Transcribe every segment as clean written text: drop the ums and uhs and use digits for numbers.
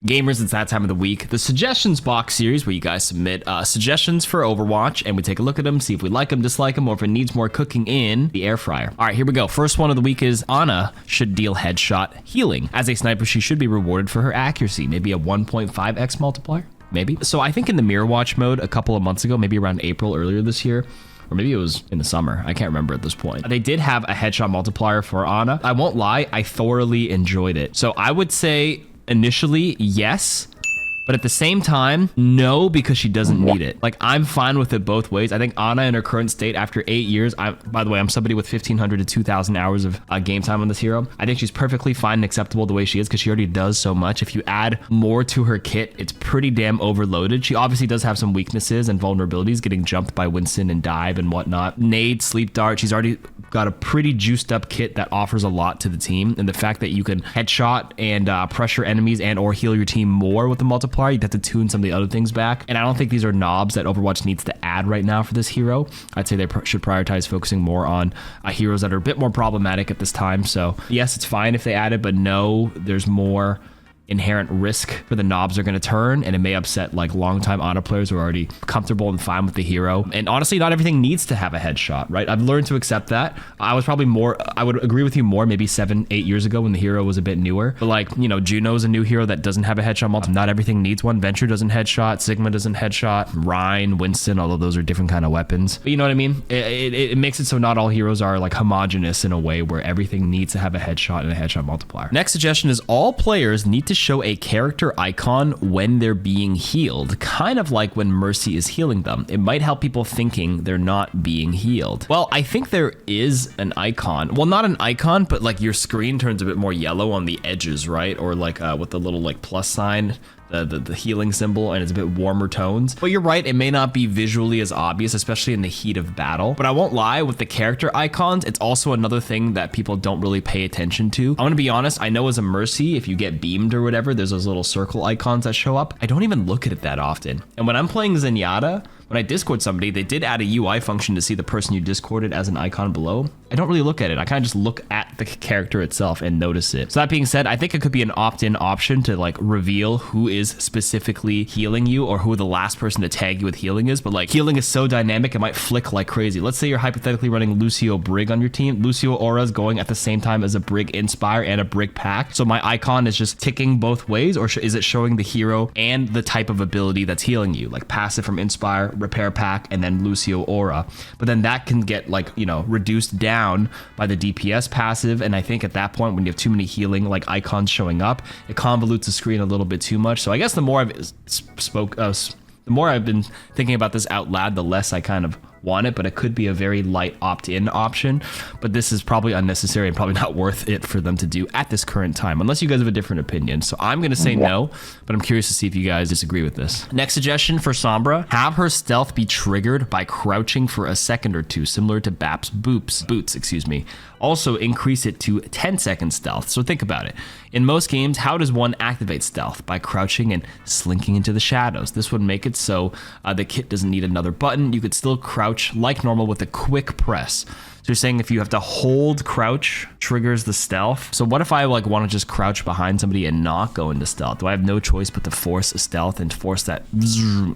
Gamers, it's that time of the week. The Suggestions Box series where you guys submit suggestions for Overwatch and we take a look at them, see if we like them, dislike them, or if it needs more cooking in the air fryer. All right, here we go. First one of the week is Ana should deal headshot healing. As a sniper, she should be rewarded for her accuracy. Maybe a 1.5x multiplier, maybe. So I think in the Mirror Watch mode a couple of months ago, maybe around April earlier this year, or maybe it was in the summer, I can't remember at this point, they did have a headshot multiplier for Ana. I won't lie, I thoroughly enjoyed it. So I would say initially, yes, but at the same time, no, because she doesn't need it. Like, I'm fine with it both ways. I think Ana in her current state after 8 years, by the way, I'm somebody with 1,500 to 2,000 hours of game time on this hero. I think she's perfectly fine and acceptable the way she is because she already does so much. If you add more to her kit, it's pretty damn overloaded. She obviously does have some weaknesses and vulnerabilities, getting jumped by Winston and dive and whatnot. Nade, sleep dart, she's already got a pretty juiced up kit that offers a lot to the team. And the fact that you can headshot and pressure enemies and or heal your team more with the multiplier, you'd have to tune some of the other things back. And I don't think these are knobs that Overwatch needs to add right now for this hero. I'd say they should prioritize focusing more on heroes that are a bit more problematic at this time. So yes, it's fine if they add it, but no, there's more inherent risk for the knobs are going to turn, and it may upset like longtime Ana players who are already comfortable and fine with the hero. And honestly, not everything needs to have a headshot, right? I've learned to accept that. I would agree with you more maybe 7-8 years ago when the hero was a bit newer, but like, you know, Juno's a new hero that doesn't have a headshot multi. Not everything needs one. Venture doesn't headshot, Sigma doesn't headshot, Rhine, Winston, although those are different kind of weapons, but you know what I mean? It makes it so not all heroes are like homogenous in a way where everything needs to have a headshot and a headshot multiplier. Next suggestion is all players need to show a character icon when they're being healed, kind of like when Mercy is healing them. It might help people thinking they're not being healed. Well, I think there is an icon. Well, not an icon, but like your screen turns a bit more yellow on the edges, right? Or like with the little like plus sign, the healing symbol, and it's a bit warmer tones. But you're right, it may not be visually as obvious, especially in the heat of battle. But I won't lie, with the character icons, it's also another thing that people don't really pay attention to. I'm gonna be honest, I know as a Mercy, if you get beamed or whatever, there's those little circle icons that show up. I don't even look at it that often. And when I'm playing Zenyatta, when I Discord somebody, they did add a UI function to see the person you Discorded as an icon below. I don't really look at it. I kind of just look at the character itself and notice it. So that being said, I think it could be an opt-in option to like reveal who is specifically healing you or who the last person to tag you with healing is. But like, healing is so dynamic, it might flick like crazy. Let's say you're hypothetically running Lucio Brig on your team. Lucio Aura is going at the same time as a Brig Inspire and a Brig Pack. So my icon is just ticking both ways, or is it showing the hero and the type of ability that's healing you? Like passive from Inspire, Repair Pack, and then Lucio Aura. But then that can get like, you know, reduced down by the DPS passive. And I think at that point, when you have too many healing like icons showing up, it convolutes the screen a little bit too much. So I guess the more the more I've been thinking about this out loud, the less I kind of want it, but it could be a very light opt-in option. But this is probably unnecessary and probably not worth it for them to do at this current time, unless you guys have a different opinion. So I'm going to say no, but I'm curious to see if you guys disagree with this. Next suggestion for Sombra, have her stealth be triggered by crouching for a second or two, similar to Bap's boots, excuse me. Also increase it to 10-second stealth. So think about it. In most games, how does one activate stealth? By crouching and slinking into the shadows. This would make it so the kit doesn't need another button. You could still crouch like normal with a quick press. So you're saying if you have to hold crouch triggers the stealth. So what if I like want to just crouch behind somebody and not go into stealth? Do I have no choice but to force a stealth and force that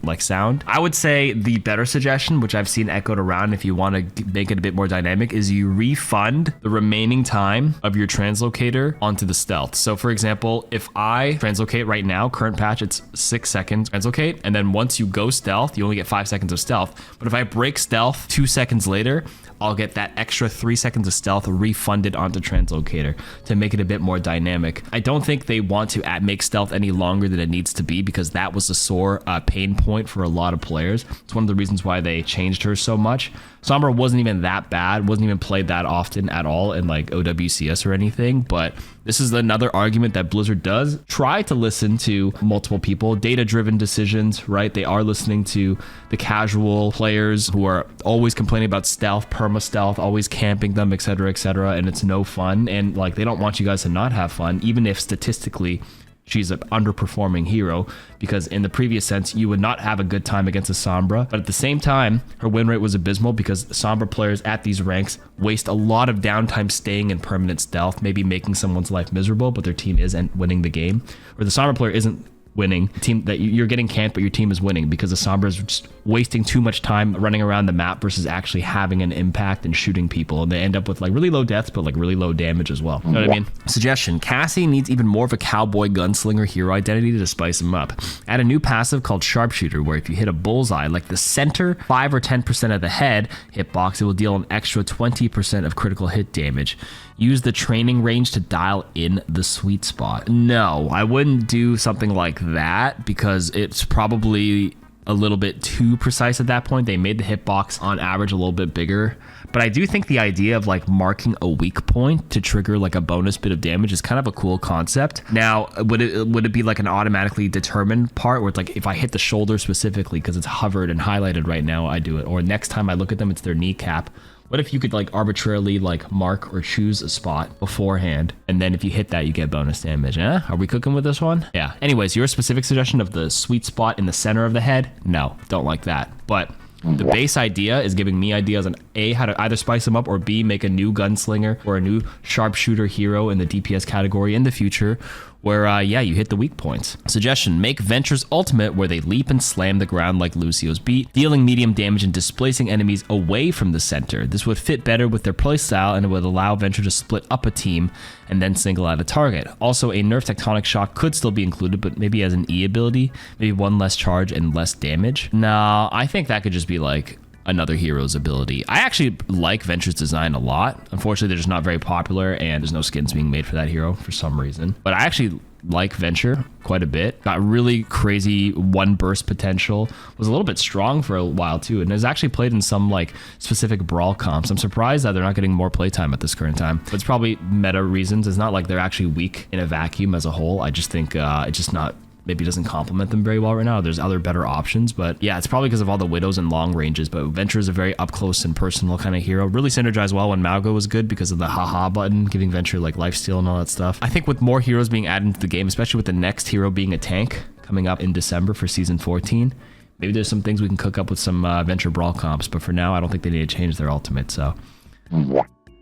like sound? I would say the better suggestion, which I've seen echoed around if you want to make it a bit more dynamic, is you refund the remaining time of your translocator onto the stealth. So for example, if I translocate right now, current patch, it's 6 seconds translocate. And then once you go stealth, you only get 5 seconds of stealth. But if I break stealth 2 seconds later, I'll get that extra 3 seconds of stealth refunded onto translocator to make it a bit more dynamic. I don't think they want to make stealth any longer than it needs to be, because that was a sore pain point for a lot of players. It's one of the reasons why they changed her so much. Sombra wasn't even that bad, wasn't even played that often at all in like OWCS or anything, but this is another argument that Blizzard does try to listen to multiple people, data-driven decisions, right? They are listening to the casual players who are always complaining about stealth, perma-stealth, always camping them, etc., and it's no fun. And like, they don't want you guys to not have fun, even if statistically she's an underperforming hero, because in the previous sense, you would not have a good time against a Sombra. But at the same time, her win rate was abysmal because Sombra players at these ranks waste a lot of downtime staying in permanent stealth, maybe making someone's life miserable, but their team isn't winning the game. Or the Sombra player isn't winning. Team that you're getting camped, but your team is winning because the Sombra is just wasting too much time running around the map versus actually having an impact and shooting people, and they end up with like really low deaths but like really low damage as well. You know what I mean? Suggestion: Cassidy needs even more of a cowboy gunslinger hero identity to spice him up. Add a new passive called Sharpshooter, where if you hit a bullseye like the center, 5 or 10% of the head hitbox, it will deal an extra 20% of critical hit damage. Use the training range to dial in the sweet spot. No, I wouldn't do something like that because it's probably a little bit too precise at that point. They made the hitbox on average a little bit bigger, but I do think the idea of like marking a weak point to trigger like a bonus bit of damage is kind of a cool concept. Now, would it be like an automatically determined part where it's like if I hit the shoulder specifically because it's hovered and highlighted right now, I do it, or next time I look at them, it's their kneecap? What if you could like arbitrarily like mark or choose a spot beforehand, and then if you hit that, you get bonus damage? Are we cooking with this one? Yeah. Anyways, your specific suggestion of the sweet spot in the center of the head? No, don't like that. But the base idea is giving me ideas on A, how to either spice them up, or B, make a new gunslinger or a new sharpshooter hero in the DPS category in the future where, yeah, you hit the weak points. Suggestion: make Venture's ultimate where they leap and slam the ground like Lucio's beat, dealing medium damage and displacing enemies away from the center. This would fit better with their playstyle, and it would allow Venture to split up a team and then single out a target. Also, a nerf tectonic shock could still be included, but maybe as an E ability, maybe one less charge and less damage. No, I think that could just be like another hero's ability. I actually like Venture's design a lot. Unfortunately, they're just not very popular, and there's no skins being made for that hero for some reason. But I actually like Venture quite a bit. Got really crazy one burst potential. Was a little bit strong for a while too, and has actually played in some like specific brawl comps. I'm surprised that they're not getting more playtime at this current time. But it's probably meta reasons. It's not like they're actually weak in a vacuum as a whole. I just think it's just not, maybe doesn't complement them very well right now. There's other better options, but yeah, it's probably because of all the widows and long ranges. But Venture is a very up close and personal kind of hero. Really synergized well when Malgo was good because of the haha button, giving Venture like lifesteal and all that stuff. I think with more heroes being added into the game, especially with the next hero being a tank coming up in December for season 14, maybe there's some things we can cook up with some Venture brawl comps. But for now, I don't think they need to change their ultimate. So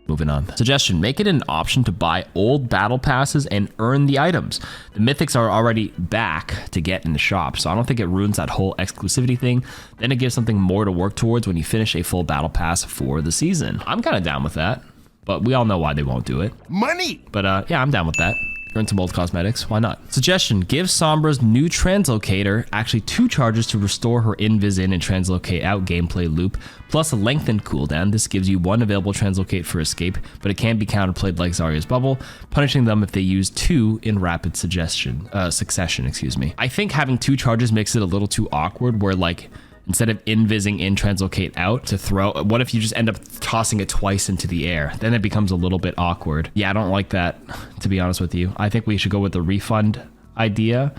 moving on. Suggestion: make it an option to buy old battle passes and earn the items. The mythics are already back to get in the shop, so I don't think it ruins that whole exclusivity thing. Then it gives something more to work towards when you finish a full battle pass for the season. I'm kind of down with that, but we all know why they won't do it. Money! But yeah, I'm down with that. Earn some old cosmetics, why not? Suggestion: give Sombra's new translocator actually 2 charges to restore her invis in and translocate out gameplay loop, plus a lengthened cooldown. This gives you 1 available translocate for escape, but it can be counterplayed like Zarya's bubble, punishing them if they use 2 in rapid succession. I think having 2 charges makes it a little too awkward, where like instead of invising in, translocate out to throw, what if you just end up tossing it twice into the air? Then it becomes a little bit awkward. Yeah, I don't like that, to be honest with you. I think we should go with the refund idea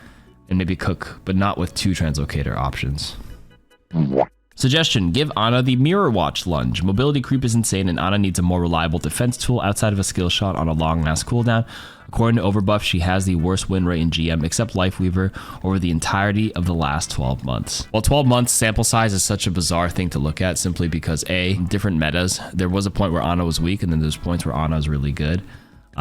and maybe cook, but not with 2 translocator options. Suggestion: give Ana the Mirror Watch lunge. Mobility creep is insane, and Ana needs a more reliable defense tool outside of a skill shot on a long ass cooldown. According to Overbuff, she has the worst win rate in GM except Lifeweaver over the entirety of the last 12 months. Well, 12 months sample size is such a bizarre thing to look at, simply because A, different metas. There was a point where Ana was weak, and then there's points where Ana is really good,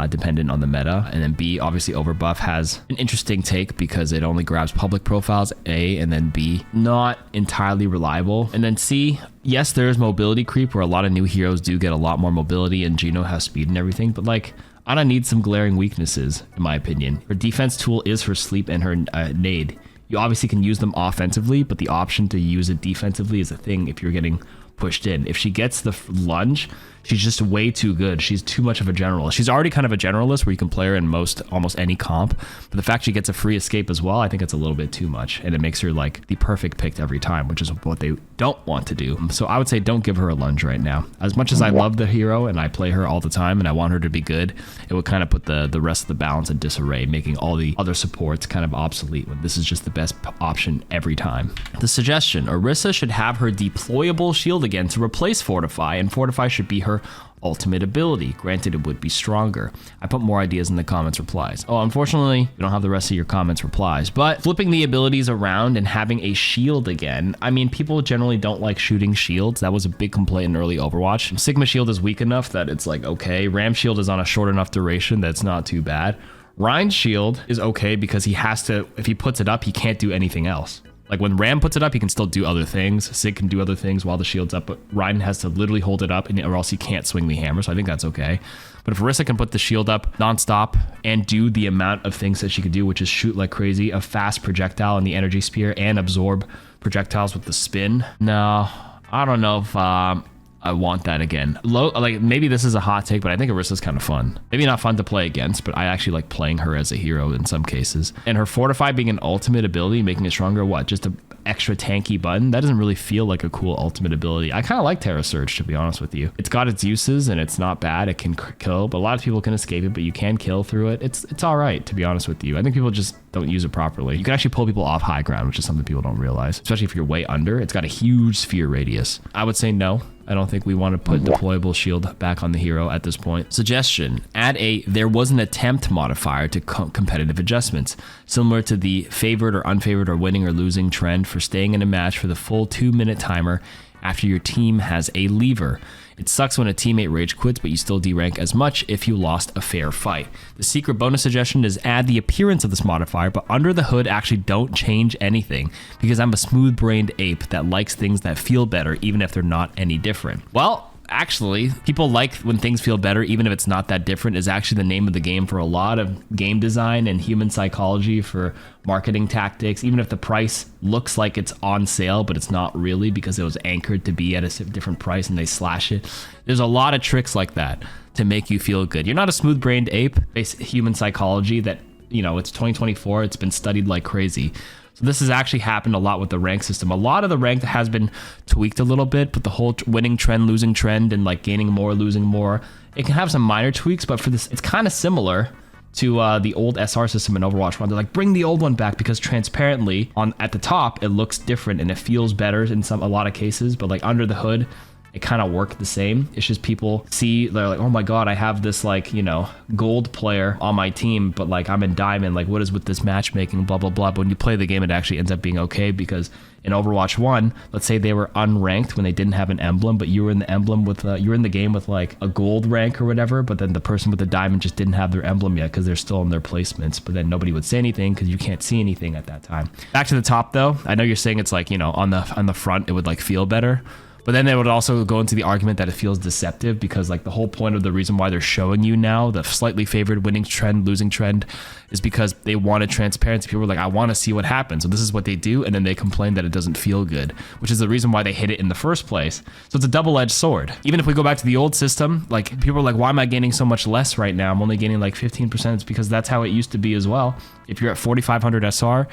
dependent on the meta. And then B, obviously Overbuff has an interesting take because it only grabs public profiles, A, and then B, not entirely reliable. And then C, yes, there's mobility creep where a lot of new heroes do get a lot more mobility, and Gino has speed and everything, but like, Ana needs some glaring weaknesses, in my opinion. Her defense tool is her sleep and her nade. You obviously can use them offensively, but the option to use it defensively is a thing if you're getting pushed in. If she gets the lunge, she's just way too good. She's too much of a generalist. She's already kind of a generalist where you can play her in almost any comp, but the fact she gets a free escape as well, I think it's a little bit too much, and it makes her like the perfect pick every time, which is what they don't want to do. So I would say don't give her a lunge right now. As much as I love the hero and I play her all the time and I want her to be good, it would kind of put the rest of the balance in disarray, making all the other supports kind of obsolete when this is just the best option every time. The suggestion: Orisa should have her deployable shield again to replace Fortify, and Fortify should be her ultimate ability. Granted, it would be stronger. I put more ideas in the comments replies. Oh, unfortunately, we don't have the rest of your comments replies, but flipping the abilities around and having a shield again. I mean, people generally don't like shooting shields. That was a big complaint in early Overwatch. Sigma shield is weak enough that it's like, okay. Ram shield is on a short enough duration that's not too bad. Ryan's shield is okay because he has to, if he puts it up, he can't do anything else. Like when Ram puts it up, he can still do other things. Sig can do other things while the shield's up, but Ryan has to literally hold it up or else he can't swing the hammer. So I think that's okay. But if Orisa can put the shield up nonstop and do the amount of things that she could do, which is shoot like crazy, a fast projectile in the energy spear and absorb projectiles with the spin. No, I don't know if I want that again. Like maybe this is a hot take, but I think Orisa's kind of fun. Maybe not fun to play against, but I actually like playing her as a hero in some cases. And her Fortify being an ultimate ability, making it stronger, what? Just an extra tanky button? That doesn't really feel like a cool ultimate ability. I kind of like Terra Surge, to be honest with you. It's got its uses and it's not bad. It can kill, but a lot of people can escape it, but you can kill through it. It's all right, to be honest with you. I think people just don't use it properly. You can actually pull people off high ground, which is something people don't realize, especially if you're way under. It's got a huge sphere radius. I would say no. I don't think we want to put deployable shield back on the hero at this point. Suggestion, add a there was an attempt modifier to competitive adjustments, similar to the favored or unfavored or winning or losing trend for staying in a match for the full 2-minute timer after your team has a lever. It sucks when a teammate rage quits, but you still derank as much if you lost a fair fight. The secret bonus suggestion is add the appearance of this modifier, but under the hood actually don't change anything, because I'm a smooth-brained ape that likes things that feel better even if they're not any different. Well, actually, people like when things feel better, even if it's not that different, is actually the name of the game for a lot of game design and human psychology for marketing tactics. Even if the price looks like it's on sale, but it's not really because it was anchored to be at a different price and they slash it. There's a lot of tricks like that to make you feel good. You're not a smooth-brained ape. It's human psychology that, you know, it's 2024. It's been studied like crazy. So this has actually happened a lot with the rank system. A lot of the rank has been tweaked a little bit, but the whole winning trend, losing trend, and like gaining more, losing more, it can have some minor tweaks, but for this, it's kind of similar to the old SR system in Overwatch 1. They're like, bring the old one back because transparently at the top, it looks different and it feels better in a lot of cases, but like under the hood, it kind of worked the same. It's just people see, they're like, oh my God, I have this like, you know, gold player on my team, but like I'm in diamond, like what is with this matchmaking, blah, blah, blah. But when you play the game, it actually ends up being okay because in Overwatch 1, let's say they were unranked when they didn't have an emblem, but you were in the emblem with, you were in the game with like a gold rank or whatever, but then the person with the diamond just didn't have their emblem yet because they're still in their placements, but then nobody would say anything because you can't see anything at that time. Back to the top though, I know you're saying it's like, you know, on the front, it would like feel better. But then they would also go into the argument that it feels deceptive because like the whole point of the reason why they're showing you now the slightly favored winning trend, losing trend is because they wanted transparency. People were like, I want to see what happens. So this is what they do. And then they complain that it doesn't feel good, which is the reason why they hit it in the first place. So it's a double-edged sword. Even if we go back to the old system, like people are like, why am I gaining so much less right now? I'm only gaining like 15%. It's because that's how it used to be as well. If you're at 4,500 SR,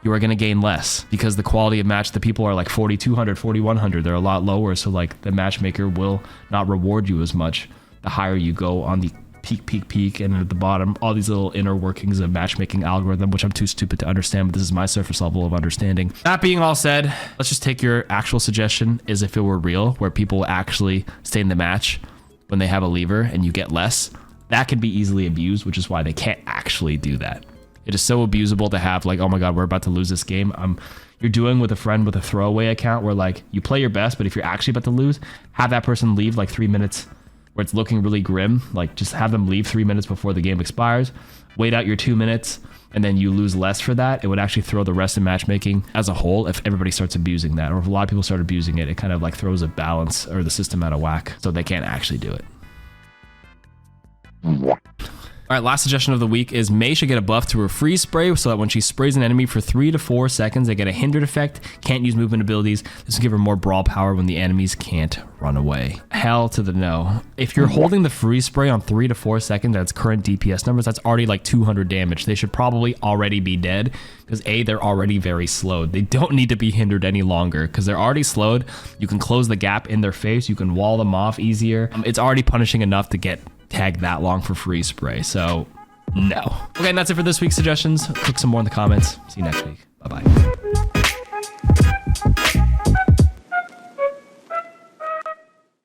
you are going to gain less because the quality of match, the people are like 4,200, 4,100. They're a lot lower. So like the matchmaker will not reward you as much the higher you go on the peak, and at the bottom, all these little inner workings of matchmaking algorithm, which I'm too stupid to understand, but this is my surface level of understanding. That being all said, let's just take your actual suggestion as if it were real, where people actually stay in the match when they have a lever and you get less. That can be easily abused, which is why they can't actually do that. It is so abusable to have like, oh my God, we're about to lose this game. You're doing with a friend with a throwaway account where like you play your best, but if you're actually about to lose, have that person leave like 3 minutes where it's looking really grim. Like just have them leave 3 minutes before the game expires, wait out your 2 minutes, and then you lose less for that. It would actually throw the rest of matchmaking as a whole if everybody starts abusing that, or if a lot of people start abusing it, it kind of like throws a balance or the system out of whack. So they can't actually do it. All right, last suggestion of the week is Mei should get a buff to her freeze spray so that when she sprays an enemy for 3 to 4 seconds, they get a hindered effect, can't use movement abilities. This will give her more brawl power when the enemies can't run away. Hell to the no. If you're holding the freeze spray on 3 to 4 seconds at its current DPS numbers, that's already like 200 damage. They should probably already be dead because A, they're already very slowed. They don't need to be hindered any longer because they're already slowed. You can close the gap in their face. You can wall them off easier. It's already punishing enough to get tag that long for freeze spray, so no. Okay, and that's it for this week's suggestions. Click some more in the comments. See you next week. Bye-bye.